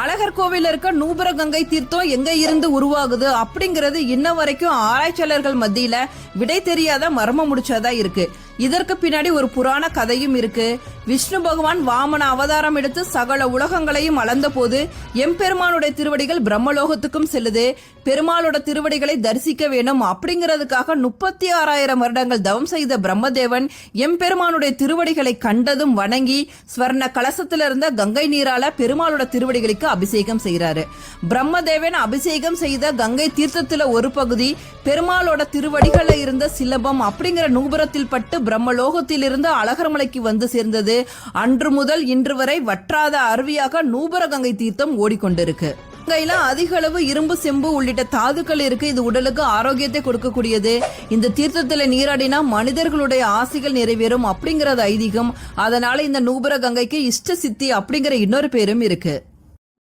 அழகர் கோவில் இருக்க நூபுர கங்கை தீர்த்தம் எங்க இருந்து உருவாகுது அப்படிங்கறது இன்ன வரைக்கும் ஆராய்ச்சியாளர்கள் மத்தியில விடை தெரியாத மர்மம் முடிச்சதா இருக்கு. இதற்கு பின்னாடி ஒரு புராண கதையும் இருக்கு. விஷ்ணு பகவான் வாமன அவதாரம் எடுத்து சகல உலகங்களையும் அளந்த போது எம்பெருமானுடைய திருவடிகள் பிரம்மலோகத்துக்கும் செல்லுது. பெருமாளோட திருவடிகளை தரிசிக்க வேணும் அப்படிங்கறதுக்காக 36,000 வருடங்கள் தவம் செய்த பிரம்மதேவன் எம்பெருமானுடைய திருவடிகளை கண்டதும் வணங்கி ஸ்வர்ண கலசத்துல இருந்த கங்கை நீரால பெருமாளோட திருவடிகளுக்கு அபிஷேகம் செய்யறாரு. பிரம்மதேவன் அபிஷேகம் செய்த கங்கை தீர்த்தத்துல ஒரு பகுதி பெருமாளோட திருவடிகள்ல இருந்த சிலபம் அப்படிங்கிற நூபுரத்தில் பட்டு பிரம்மலோகத்தில் இருந்து அழகர்மலைக்கு வந்து சேர்ந்தது. அன்று முதல் இன்று வரை வற்றாத அருவியாக நூபுர கங்கை தீர்த்தம் ஓடிக்கொண்டிருக்கு. கங்கையில அதிக அளவு இரும்பு, செம்பு உள்ளிட்ட தாதுக்கள் இருக்கு. இது உடலுக்கு ஆரோக்கியத்தை கொடுக்கக்கூடியது. இந்த தீர்த்தத்துல நீராடினா மனிதர்களுடைய ஆசைகள் நிறைவேறும் அப்படிங்கறது ஐதீகம். அதனால இந்த நூபுர கங்கைக்கு இஷ்ட சித்தி அப்படிங்கிற இன்னொரு பேரும் இருக்கு.